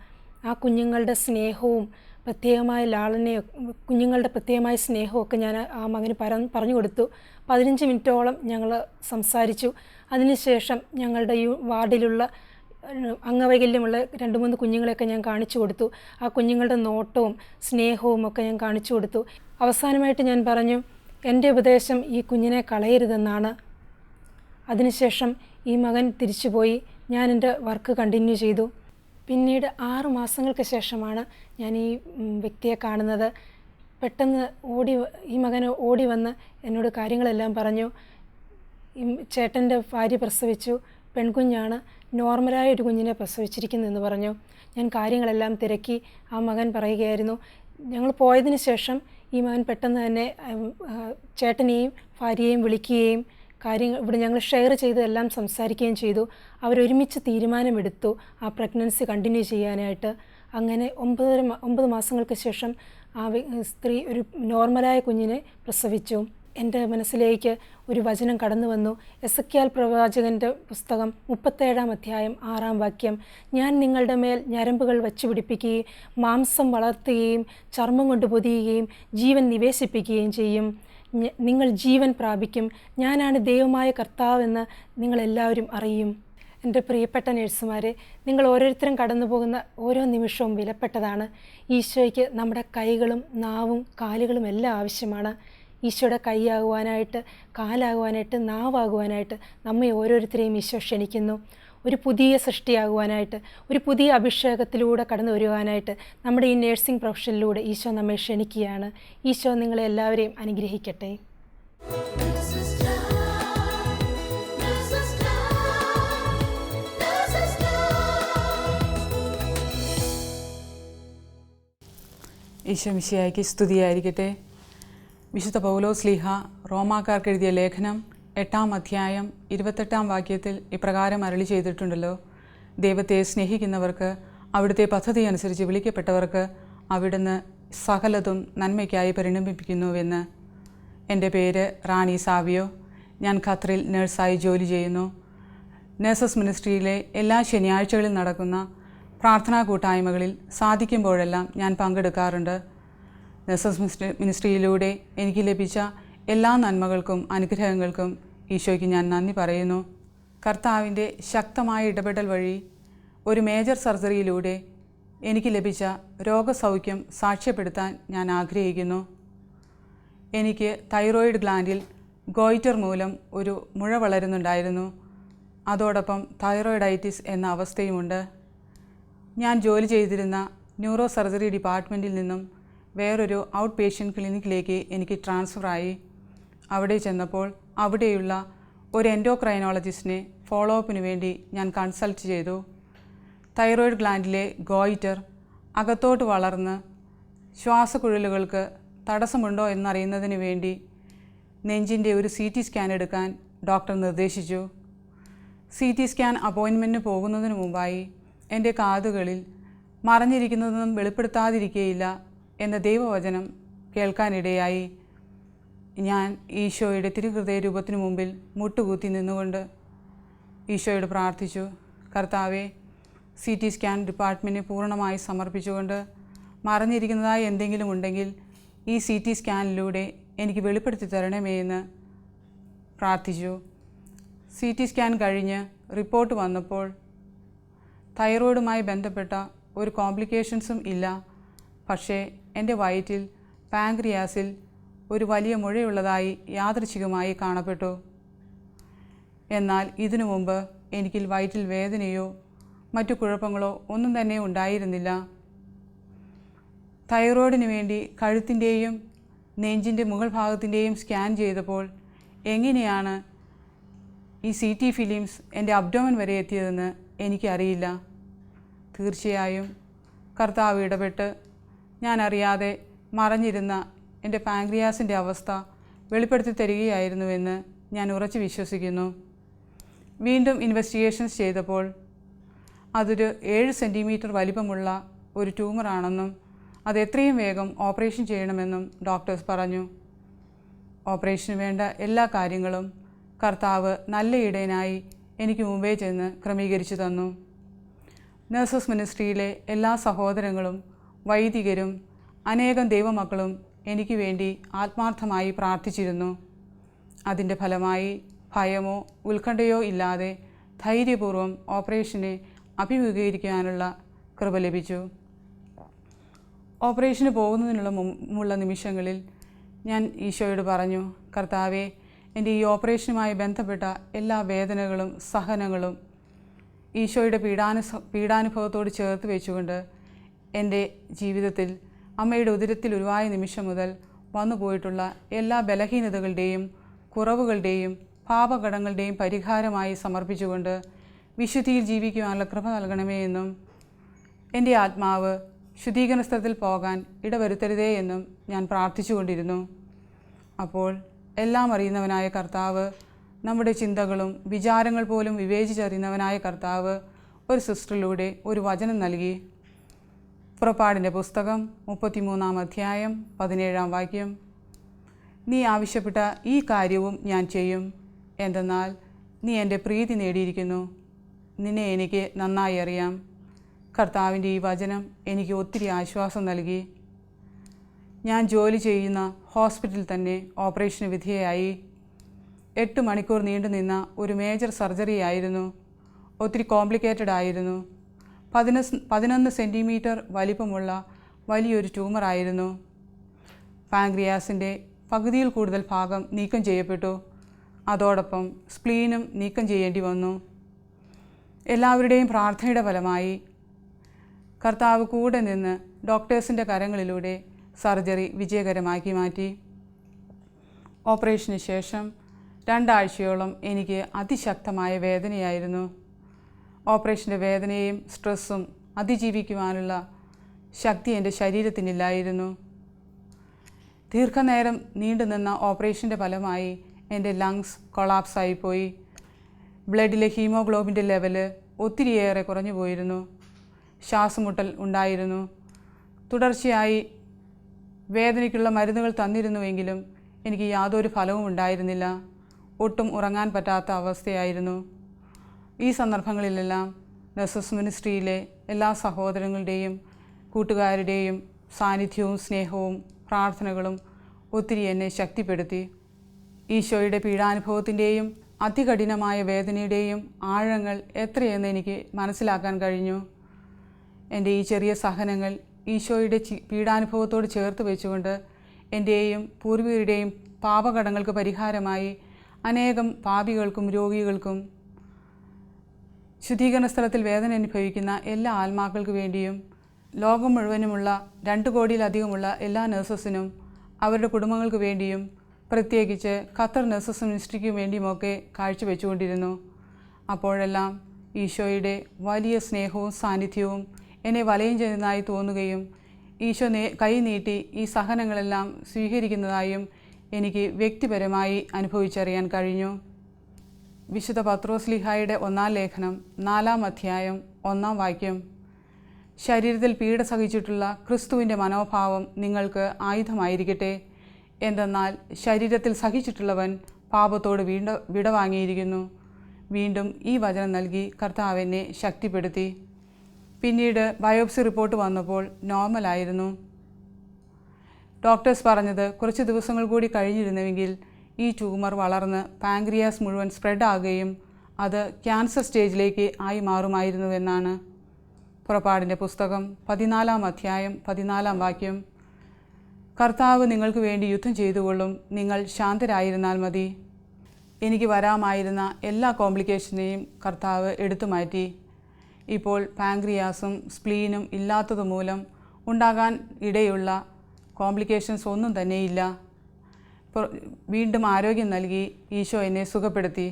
ആ കുഞ്ഞുങ്ങളുടെ സ്നേഹവും പ്രത്യേകമായ ലാളനയും കുഞ്ഞുങ്ങളുടെ പ്രത്യേകമായ സ്നേഹമൊക്കെ ഞാൻ ആ മകന് പറഞ്ഞു കൊടുത്തു. 15 മിനിറ്റോളം ഞങ്ങൾ സംസാരിച്ചു. അതിനുശേഷം ഞങ്ങളുടെ ഈ വാർഡിലുള്ള അംഗവൈകല്യമുള്ള 2-3 കുഞ്ഞുങ്ങളെയൊക്കെ ഞാൻ കാണിച്ചു കൊടുത്തു. ആ കുഞ്ഞുങ്ങളുടെ നോട്ടവും സ്നേഹവും ഒക്കെ ഞാൻ കാണിച്ചു കൊടുത്തു. അവസാനമായിട്ട് ഞാൻ പറഞ്ഞു, എൻ്റെ ഉപദേശം ഈ കുഞ്ഞിനെ കളയരുതെന്നാണ്. അതിനുശേഷം ഈ മകൻ തിരിച്ചുപോയി. ഞാൻ എൻ്റെ വർക്ക് കണ്ടിന്യൂ ചെയ്തു. പിന്നീട് 6 മാസങ്ങൾക്ക് ശേഷമാണ് ഞാൻ ഈ വ്യക്തിയെ കാണുന്നത്. പെട്ടെന്ന് ഈ മകൻ ഓടി വന്ന് എന്നോട് കാര്യങ്ങളെല്ലാം പറഞ്ഞു. ചേട്ടൻ്റെ ഭാര്യ പ്രസവിച്ചു, പെൺകുഞ്ഞാണ്, നോർമലായ ഒരു കുഞ്ഞിനെ പ്രസവിച്ചിരിക്കുന്നെന്ന് പറഞ്ഞു. ഞാൻ കാര്യങ്ങളെല്ലാം തിരക്കി. ആ മകൻ പറയുകയായിരുന്നു, ഞങ്ങൾ പോയതിന് ശേഷം ഈ മകൻ പെട്ടെന്ന് തന്നെ ചേട്ടനെയും ഭാര്യയെയും വിളിക്കുകയും കാര്യങ്ങൾ ഇവിടെ ഞങ്ങൾ ഷെയർ ചെയ്തെല്ലാം സംസാരിക്കുകയും ചെയ്തു. അവരൊരുമിച്ച് തീരുമാനമെടുത്തു ആ പ്രഗ്നൻസി കണ്ടിന്യൂ ചെയ്യാനായിട്ട്. അങ്ങനെ 9 മാസങ്ങൾക്ക് ശേഷം ആ സ്ത്രീ ഒരു നോർമലായ കുഞ്ഞിനെ പ്രസവിച്ചു. എൻ്റെ മനസ്സിലേക്ക് ഒരു വചനം കടന്നു വന്നു. എസെക്കിയാൽ പ്രവാചകൻ്റെ പുസ്തകം 37-ാം അധ്യായം 6-ാം വാക്യം, ഞാൻ നിങ്ങളുടെ മേൽ ഞരമ്പുകൾ വച്ചുപിടിപ്പിക്കുകയും മാംസം വളർത്തുകയും ചർമ്മം കൊണ്ട് പൊതിയുകയും ജീവൻ നിവേശിപ്പിക്കുകയും ചെയ്യും. നിങ്ങൾ ജീവൻ പ്രാപിക്കും. ഞാനാണ് ദൈവമായ കർത്താവെന്ന് നിങ്ങളെല്ലാവരും അറിയും. എൻ്റെ പ്രിയപ്പെട്ട നഴ്സുമാരെ, നിങ്ങൾ ഓരോരുത്തരും കടന്നു പോകുന്ന ഓരോ നിമിഷവും വിലപ്പെട്ടതാണ്. ഈശോയ്ക്ക് നമ്മുടെ കൈകളും നാവും കാലുകളും എല്ലാം ആവശ്യമാണ്. ഈശോയുടെ കൈയാകുവാനായിട്ട്, കാലാകുവാനായിട്ട്, നാവാകുവാനായിട്ട് നമ്മെ ഓരോരുത്തരെയും ഈശോ ക്ഷണിക്കുന്നു. ഒരു പുതിയ സൃഷ്ടിയാകുവാനായിട്ട്, ഒരു പുതിയ അഭിഷേകത്തിലൂടെ കടന്നു വരുവാനായിട്ട് നമ്മുടെ ഈ നേഴ്സിംഗ് പ്രൊഫഷനിലൂടെ ഈശോ നമ്മെ ക്ഷണിക്കുകയാണ്. ഈശോ നിങ്ങളെ എല്ലാവരെയും അനുഗ്രഹിക്കട്ടെ. ഈശോ മിശിഹായ്ക്ക് സ്തുതിയായിരിക്കട്ടെ. വിശുദ്ധ പൗലോസ്ലീഹ റോമാക്കാർക്ക് എഴുതിയ ലേഖനം 8-ാം അധ്യായം 28-ാം വാക്യത്തിൽ ഇപ്രകാരം അരുളി ചെയ്തിട്ടുണ്ടല്ലോ, ദൈവത്തെ സ്നേഹിക്കുന്നവർക്ക്, അവിടുത്തെ പദ്ധതി അനുസരിച്ച് വിളിക്കപ്പെട്ടവർക്ക് അവിടുന്ന് സകലതും നന്മയ്ക്കായി പരിണമിപ്പിക്കുന്നുവെന്ന്. എൻ്റെ പേര് റാണി സാവിയോ. ഞാൻ ഖത്തറിൽ നഴ്സായി ജോലി ചെയ്യുന്നു. നഴ്സസ് മിനിസ്ട്രിയിലെ എല്ലാ ശനിയാഴ്ചകളിൽ നടക്കുന്ന പ്രാർത്ഥനാ കൂട്ടായ്മകളിൽ സാധിക്കുമ്പോഴെല്ലാം ഞാൻ പങ്കെടുക്കാറുണ്ട്. നഴ്സസ് മിനിസ്ട്രിയിലൂടെ എനിക്ക് ലഭിച്ച എല്ലാ നന്മകൾക്കും അനുഗ്രഹങ്ങൾക്കും ഈശോയ്ക്ക് ഞാൻ നന്ദി പറയുന്നു. കർത്താവിൻ്റെ ശക്തമായ ഇടപെടൽ വഴി ഒരു മേജർ സർജറിയിലൂടെ എനിക്ക് ലഭിച്ച രോഗസൗഖ്യം സാക്ഷ്യപ്പെടുത്താൻ ഞാൻ ആഗ്രഹിക്കുന്നു. എനിക്ക് തൈറോയിഡ് ഗ്ലാൻഡിൽ ഗോയിറ്റർ മൂലം ഒരു മുഴ വളരുന്നുണ്ടായിരുന്നു. അതോടൊപ്പം തൈറോയിഡൈറ്റിസ് എന്ന അവസ്ഥയുമുണ്ട്. ഞാൻ ജോലി ചെയ്തിരുന്ന ന്യൂറോ സർജറി ഡിപ്പാർട്ട്മെൻറ്റിൽ നിന്നും വേറൊരു ഔട്ട് പേഷ്യൻ്റ് ക്ലിനിക്കിലേക്ക് എനിക്ക് ട്രാൻസ്ഫറായി. അവിടെ ചെന്നപ്പോൾ അവിടെയുള്ള ഒരു എൻഡോക്രൈനോളജിസ്റ്റിനെ ഫോളോ അപ്പിന് വേണ്ടി ഞാൻ കൺസൾട്ട് ചെയ്തു. തൈറോയിഡ് ഗ്ലാൻഡിലെ ഗോയിറ്റർ അകത്തോട്ട് വളർന്ന് ശ്വാസക്കുഴലുകൾക്ക് തടസ്സമുണ്ടോ എന്നറിയുന്നതിന് വേണ്ടി നെഞ്ചിൻ്റെ ഒരു CT സ്കാൻ എടുക്കാൻ ഡോക്ടർ നിർദ്ദേശിച്ചു. CT സ്കാൻ അപ്പോയിൻമെൻറ്റിന് പോകുന്നതിന് മുമ്പായി എൻ്റെ കാതുകളിൽ മറഞ്ഞിരിക്കുന്നതൊന്നും വെളിപ്പെടുത്താതിരിക്കുകയില്ല എന്ന ദൈവവചനം കേൾക്കാനിടയായി. ഞാൻ ഈശോയുടെ തിരുഹൃദയ രൂപത്തിനു മുമ്പിൽ മുട്ടുകുത്തി നിന്നുകൊണ്ട് ഈശോയോട് പ്രാർത്ഥിച്ചു. കർത്താവെ, CT സ്കാൻ ഡിപ്പാർട്ട്മെൻറ്റിനെ പൂർണ്ണമായി സമർപ്പിച്ചുകൊണ്ട് മറഞ്ഞിരിക്കുന്നതായി എന്തെങ്കിലും ഉണ്ടെങ്കിൽ ഈ CT സ്കാനിലൂടെ എനിക്ക് വെളിപ്പെടുത്തി തരണമേ എന്ന് പ്രാർത്ഥിച്ചു. CT സ്കാൻ കഴിഞ്ഞ് റിപ്പോർട്ട് വന്നപ്പോൾ തൈറോയിഡുമായി ബന്ധപ്പെട്ട ഒരു കോംപ്ലിക്കേഷൻസും ഇല്ല. പക്ഷേ എൻ്റെ വയറ്റിൽ പാങ്ക്രിയാസിൽ ഒരു വലിയ മുഴയുള്ളതായി യാദൃച്ഛികമായി കാണപ്പെട്ടു. എന്നാൽ ഇതിനു മുമ്പ് എനിക്ക് വയറ്റിൽ വേദനയോ മറ്റു കുഴപ്പങ്ങളോ ഒന്നും തന്നെ ഉണ്ടായിരുന്നില്ല. തൈറോയിഡിന് വേണ്ടി കഴുത്തിൻ്റെയും നെഞ്ചിൻ്റെ മുകൾ ഭാഗത്തിൻ്റെയും സ്കാൻ ചെയ്തപ്പോൾ എങ്ങനെയാണ് ഈ CT ഫിലിംസ് എൻ്റെ അബ്ഡോമൻ വരെ എത്തിയതെന്ന് എനിക്കറിയില്ല. തീർച്ചയായും കർത്താവ് ഇടപെട്ട് ഞാൻ അറിയാതെ മറഞ്ഞിരുന്ന എൻ്റെ പാങ്ക്രിയാസിൻ്റെ അവസ്ഥ വെളിപ്പെടുത്തി തരികയായിരുന്നുവെന്ന് ഞാൻ ഉറച്ചു വിശ്വസിക്കുന്നു. വീണ്ടും ഇൻവെസ്റ്റിഗേഷൻസ് ചെയ്തപ്പോൾ അതൊരു 7 സെൻറ്റിമീറ്റർ വലിപ്പമുള്ള ഒരു ട്യൂമറാണെന്നും അത് എത്രയും വേഗം ഓപ്പറേഷൻ ചെയ്യണമെന്നും ഡോക്ടേഴ്സ് പറഞ്ഞു. ഓപ്പറേഷന് വേണ്ട എല്ലാ കാര്യങ്ങളും കർത്താവ് നല്ല ഇടയനായി എനിക്ക് മുമ്പേ ചെന്ന് ക്രമീകരിച്ചു തന്നു. നഴ്സസ് മിനിസ്ട്രിയിലെ എല്ലാ സഹോദരങ്ങളും വൈദികരും അനേകം ദൈവമക്കളും എനിക്ക് വേണ്ടി ആത്മാർത്ഥമായി പ്രാർത്ഥിച്ചിരുന്നു. അതിൻ്റെ ഫലമായി ഭയമോ ഉത്കണ്ഠയോ ഇല്ലാതെ ധൈര്യപൂർവ്വം ഓപ്പറേഷനെ അഭിമുഖീകരിക്കാനുള്ള കൃപ ലഭിച്ചു. ഓപ്പറേഷന് പോകുന്നതിനുള്ള നിമിഷങ്ങളിൽ ഞാൻ ഈശോയോട് പറഞ്ഞു, കർത്താവെ, എൻ്റെ ഈ ഓപ്പറേഷനുമായി ബന്ധപ്പെട്ട എല്ലാ വേദനകളും സഹനങ്ങളും ഈശോയുടെ പീഡാനുഭവത്തോട് ചേർത്ത് വെച്ചുകൊണ്ട് എൻ്റെ ജീവിതത്തിൽ അമ്മയുടെ ഉദരത്തിൽ ഉരുവായ നിമിഷം മുതൽ വന്നു പോയിട്ടുള്ള എല്ലാ ബലഹീനതകളുടെയും കുറവുകളുടെയും പാപകടങ്ങളുടെയും പരിഹാരമായി സമർപ്പിച്ചുകൊണ്ട് വിശുദ്ധിയിൽ ജീവിക്കുവാനുള്ള കൃപ നൽകണമേ എന്നും എൻ്റെ ആത്മാവ് ശുദ്ധീകരണ സ്ഥലത്തിൽ പോകാൻ ഇടവരുത്തരുതേ എന്നും ഞാൻ പ്രാർത്ഥിച്ചുകൊണ്ടിരുന്നു. അപ്പോൾ എല്ലാം അറിയുന്നവനായ കർത്താവ്, നമ്മുടെ ചിന്തകളും വിചാരങ്ങൾ പോലും വിവേചിച്ചറിയുന്നവനായ കർത്താവ് ഒരു സിസ്റ്ററിലൂടെ ഒരു വചനം നൽകി. പുറപ്പാടിൻ്റെ പുസ്തകം 33-ാം അധ്യായം 17-ാം വാക്യം. നീ ആവശ്യപ്പെട്ട ഈ കാര്യവും ഞാൻ ചെയ്യും, എന്തെന്നാൽ നീ എൻ്റെ പ്രീതി നേടിയിരിക്കുന്നു. നിന്നെ എനിക്ക് നന്നായി അറിയാം. കർത്താവിൻ്റെ ഈ വചനം എനിക്ക് ഒത്തിരി ആശ്വാസം നൽകി. ഞാൻ ജോലി ചെയ്യുന്ന ഹോസ്പിറ്റലിൽ തന്നെ ഓപ്പറേഷന് വിധേയയായി. 8 മണിക്കൂർ നീണ്ടുനിന്ന ഒരു മേജർ സർജറി ആയിരുന്നു. ഒത്തിരി കോംപ്ലിക്കേറ്റഡ് ആയിരുന്നു. 11 സെൻറ്റിമീറ്റർ വലിപ്പമുള്ള വലിയൊരു ട്യൂമറായിരുന്നു. പാങ്ക്രിയാസിൻ്റെ പകുതിയിൽ കൂടുതൽ ഭാഗം നീക്കം ചെയ്യപ്പെട്ടു. അതോടൊപ്പം സ്പ്ലീനും നീക്കം ചെയ്യേണ്ടി വന്നു. എല്ലാവരുടെയും പ്രാർത്ഥനയുടെ ഫലമായി കർത്താവ് കൂടെ നിന്ന് ഡോക്ടേഴ്സിൻ്റെ കരങ്ങളിലൂടെ സർജറി വിജയകരമാക്കി മാറ്റി. ഓപ്പറേഷന് ശേഷം 2 ആഴ്ചയോളം എനിക്ക് അതിശക്തമായ വേദനയായിരുന്നു. ഓപ്പറേഷൻ്റെ വേദനയും സ്ട്രെസ്സും അതിജീവിക്കുവാനുള്ള ശക്തി എൻ്റെ ശരീരത്തിനില്ലായിരുന്നു. ദീർഘനേരം നീണ്ടുനിന്ന ഓപ്പറേഷൻ്റെ ഫലമായി എൻ്റെ ലങ്സ് കൊളാപ്സായിപ്പോയി. ബ്ലഡിലെ ഹീമോഗ്ലോബിൻ്റെ ലെവല് ഒത്തിരിയേറെ കുറഞ്ഞു പോയിരുന്നു. ശ്വാസമുട്ടൽ ഉണ്ടായിരുന്നു. തുടർച്ചയായി വേദനയ്ക്കുള്ള മരുന്നുകൾ തന്നിരുന്നുവെങ്കിലും എനിക്ക് യാതൊരു ഫലവും ഉണ്ടായിരുന്നില്ല. ഒട്ടും ഉറങ്ങാൻ പറ്റാത്ത അവസ്ഥയായിരുന്നു. ഈ സന്ദർഭങ്ങളിലെല്ലാം നഴ്സസ് മിനിസ്ട്രിയിലെ എല്ലാ സഹോദരങ്ങളുടെയും കൂട്ടുകാരുടെയും സാന്നിധ്യവും സ്നേഹവും പ്രാർത്ഥനകളും ഒത്തിരി എന്നെ ശക്തിപ്പെടുത്തി. ഈശോയുടെ പീഡാനുഭവത്തിൻ്റെയും അതികഠിനമായ വേദനയുടെയും ആഴങ്ങൾ എത്രയെന്ന് എനിക്ക് മനസ്സിലാക്കാൻ കഴിഞ്ഞു. എൻ്റെ ഈ ചെറിയ സഹനങ്ങൾ ഈശോയുടെ പീഡാനുഭവത്തോട് ചേർത്ത് വെച്ചുകൊണ്ട് എൻ്റെയും പൂർവികരുടെയും പാപകടങ്ങൾക്ക് പരിഹാരമായി അനേകം പാപികൾക്കും രോഗികൾക്കും ശുദ്ധീകരണ സ്ഥലത്തിൽ വേദന അനുഭവിക്കുന്ന എല്ലാ ആത്മാക്കൾക്ക് വേണ്ടിയും ലോകം മുഴുവനുമുള്ള 2 കോടിയിലധികമുള്ള എല്ലാ നഴ്സസിനും അവരുടെ കുടുംബങ്ങൾക്ക് വേണ്ടിയും പ്രത്യേകിച്ച് ഖത്തർ നഴ്സസ് മിനിസ്ട്രിക്ക് വേണ്ടിയുമൊക്കെ കാഴ്ചവെച്ചുകൊണ്ടിരുന്നു. അപ്പോഴെല്ലാം ഈശോയുടെ വലിയ സ്നേഹവും സാന്നിധ്യവും എന്നെ വലയം ചെയ്യുന്നതായി തോന്നുകയും ഈശോ കൈ നീട്ടി ഈ സഹനങ്ങളെല്ലാം സ്വീകരിക്കുന്നതായും എനിക്ക് വ്യക്തിപരമായി അനുഭവിച്ചറിയാൻ കഴിഞ്ഞു. വിശുദ്ധ പത്രോസ് ലീഹായുടെ 1-ാം ലേഖനം 4-ാം അധ്യായം 1-ാം വാക്യം. ശരീരത്തിൽ പീഡ സഹിച്ചിട്ടുള്ള ക്രിസ്തുവിൻ്റെ മനോഭാവം നിങ്ങൾക്ക് ആയുധമായിരിക്കട്ടെ. എന്തെന്നാൽ ശരീരത്തിൽ സഹിച്ചിട്ടുള്ളവൻ പാപത്തോട് വിടവാങ്ങിയിരിക്കുന്നു. വീണ്ടും ഈ വചനം നൽകി കർത്താവ് എന്നെ ശക്തിപ്പെടുത്തി. പിന്നീട് ബയോപ്സി റിപ്പോർട്ട് വന്നപ്പോൾ നോർമലായിരുന്നു. ഡോക്ടേഴ്സ് പറഞ്ഞത് കുറച്ച് ദിവസങ്ങൾ കൂടി കഴിഞ്ഞിരുന്നുവെങ്കിൽ ഈ ട്യൂമർ വളർന്ന് പാൻക്രിയാസ് മുഴുവൻ സ്പ്രെഡ് ആകുകയും അത് ക്യാൻസർ സ്റ്റേജിലേക്ക് ആയി മാറുമായിരുന്നുവെന്നാണ്. പുറപ്പാടിൻ്റെ പുസ്തകം 14-ാം അധ്യായം 14-ാം വാക്യം. കർത്താവ് നിങ്ങൾക്ക് വേണ്ടി യുദ്ധം ചെയ്തുകൊള്ളും, നിങ്ങൾ ശാന്തരായിരുന്നാൽ മതി. എനിക്ക് വരാമായിരുന്ന എല്ലാ കോംപ്ലിക്കേഷനെയും കർത്താവ് എടുത്തു മാറ്റി. ഇപ്പോൾ പാൻക്രിയാസും സ്പ്ലീനും ഇല്ലാത്തതുമൂലം ഉണ്ടാകാൻ ഇടയുള്ള കോംപ്ലിക്കേഷൻസ് ഒന്നും തന്നെയില്ല. വീണ്ടും ആരോഗ്യം നൽകി ഈശോ എന്നെ സുഖപ്പെടുത്തി.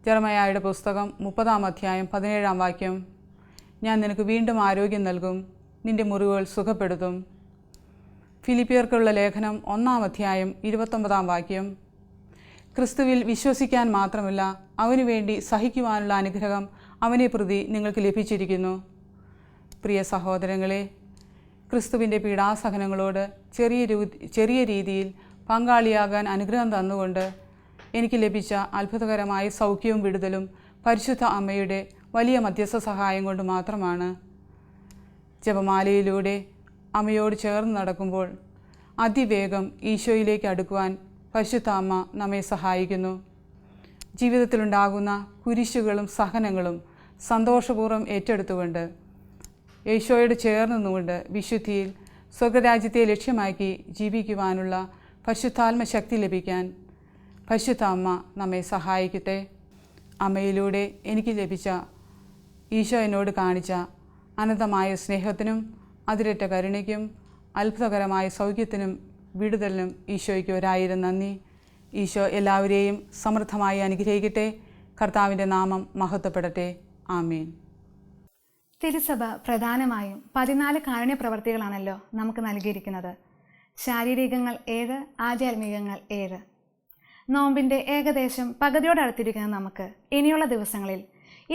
ജെറമയായുടെ പുസ്തകം 30-ാം അധ്യായം 17-ാം വാക്യം. ഞാൻ നിനക്ക് വീണ്ടും ആരോഗ്യം നൽകും, നിന്റെ മുറിവുകൾ സുഖപ്പെടുത്തും. ഫിലിപ്പിയർക്കുള്ള ലേഖനം 1-ാം അധ്യായം 29-ാം വാക്യം. ക്രിസ്തുവിൽ വിശ്വസിക്കാൻ മാത്രമല്ല അവനു വേണ്ടി സഹിക്കുവാനുള്ള അനുഗ്രഹം അവനെ പ്രതി നിങ്ങൾക്ക് ലഭിച്ചിരിക്കുന്നു. പ്രിയ സഹോദരങ്ങളെ, ക്രിസ്തുവിൻ്റെ പീഡാസഹനങ്ങളോട് ചെറിയ രീതിയിൽ പങ്കാളിയാകാൻ അനുഗ്രഹം തന്നുകൊണ്ട് എനിക്ക് ലഭിച്ച അത്ഭുതകരമായ സൗഖ്യവും വിടുതലും പരിശുദ്ധ അമ്മയുടെ വലിയ മധ്യസ്ഥ സഹായം കൊണ്ട് മാത്രമാണ്. ജപമാലയിലൂടെ അമ്മയോട് ചേർന്ന് നടക്കുമ്പോൾ അതിവേഗം ഈശോയിലേക്ക് അടുക്കുവാൻ പരിശുദ്ധ അമ്മ നമ്മെ സഹായിക്കുന്നു. ജീവിതത്തിലുണ്ടാകുന്ന കുരിശുകളും സഹനങ്ങളും സന്തോഷപൂർവ്വം ഏറ്റെടുത്തുകൊണ്ട് ഈശോയോട് ചേർന്ന് നിന്നുകൊണ്ട് വിശുദ്ധിയിൽ സ്വർഗരാജ്യത്തെ ലക്ഷ്യമാക്കി ജീവിക്കുവാനുള്ള പരിശുദ്ധാത്മ ശക്തി ലഭിക്കാൻ പരിശുദ്ധ അമ്മ നമ്മെ സഹായിക്കട്ടെ. അമ്മയിലൂടെ എനിക്ക് ലഭിച്ച ഈശോ എന്നോട് കാണിച്ച അനന്തമായ സ്നേഹത്തിനും അതിരറ്റ കരുണയ്ക്കും അത്ഭുതകരമായ സൗഖ്യത്തിനും വിടുതലിനും ഈശോയ്ക്ക് 1000 നന്ദി. ഈശോ എല്ലാവരെയും സമൃദ്ധമായി അനുഗ്രഹിക്കട്ടെ. കർത്താവിൻ്റെ നാമം മഹത്വപ്പെടട്ടെ. ആമേൻ. തിരുസഭ പ്രധാനമായും 14 കാരുണ്യ പ്രവർത്തികളാണല്ലോ നമുക്ക് നൽകിയിരിക്കുന്നത്. ശാരീരികങ്ങൾ 7, ആധ്യാത്മികങ്ങൾ 7. നോമ്പിൻ്റെ ഏകദേശം പകുതിയോടടുത്തിരിക്കുന്ന നമുക്ക് ഇനിയുള്ള ദിവസങ്ങളിൽ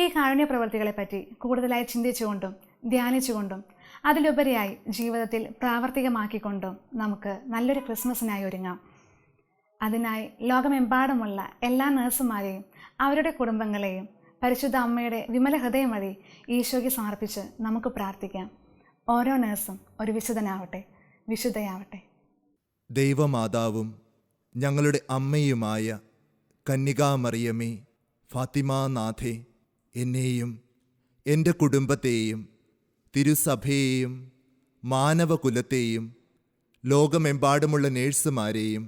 ഈ കാരുണ്യ പ്രവർത്തികളെപ്പറ്റി കൂടുതലായി ചിന്തിച്ചുകൊണ്ടും ധ്യാനിച്ചുകൊണ്ടും അതിലുപരിയായി ജീവിതത്തിൽ പ്രാവർത്തികമാക്കിക്കൊണ്ടും നമുക്ക് നല്ലൊരു ക്രിസ്മസിനായി ഒരുങ്ങാം. അതിനായി ലോകമെമ്പാടുമുള്ള എല്ലാ നഴ്സുമാരെയും അവരുടെ കുടുംബങ്ങളെയും പരിശുദ്ധ അമ്മയുടെ വിമല ഹൃദയം വഴി ഈശോയ്ക്ക് സമർപ്പിച്ച് നമുക്ക് പ്രാർത്ഥിക്കാം. ഓരോ നഴ്സും ഒരു വിശുദ്ധനാവട്ടെ, വിശുദ്ധയാവട്ടെ. ദൈവമാതാവും ഞങ്ങളുടെ അമ്മയുമായ കന്യകാമറിയമേ, ഫാത്തിമാനാഥേ, എന്നെയും എൻ്റെ കുടുംബത്തെയും തിരുസഭയെയും മാനവകുലത്തെയും ലോകമെമ്പാടുമുള്ള നേഴ്സുമാരെയും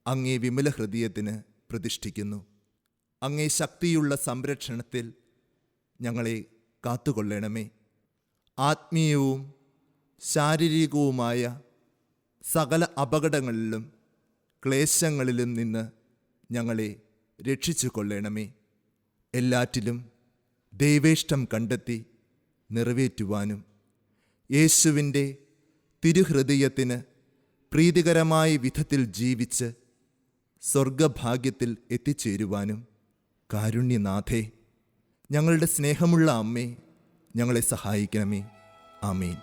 അങ്ങേ വിമല ഹൃദയത്തിന് പ്രതിഷ്ഠിക്കുന്നു. അങ്ങേ ശക്തിയുള്ള സംരക്ഷണത്തിൽ ഞങ്ങളെ കാത്തുകൊള്ളണമേ. ആത്മീയവും ശാരീരികവുമായ സകല അപകടങ്ങളിലും ക്ലേശങ്ങളിലും നിന്ന് ഞങ്ങളെ രക്ഷിച്ചു കൊള്ളണമേ. എല്ലാറ്റിലും ദൈവേഷ്ടം കണ്ടെത്തി നിറവേറ്റുവാനും യേശുവിൻ്റെ തിരുഹൃദയത്തിന് പ്രീതികരമായ വിധത്തിൽ ജീവിച്ച് സ്വർഗഭാഗ്യത്തിൽ എത്തിച്ചേരുവാനും കാരുണ്യനാഥേ, ഞങ്ങളുടെ സ്നേഹമുള്ള അമ്മേ, ഞങ്ങളെ സഹായിക്കണമേ. ആമേൻ.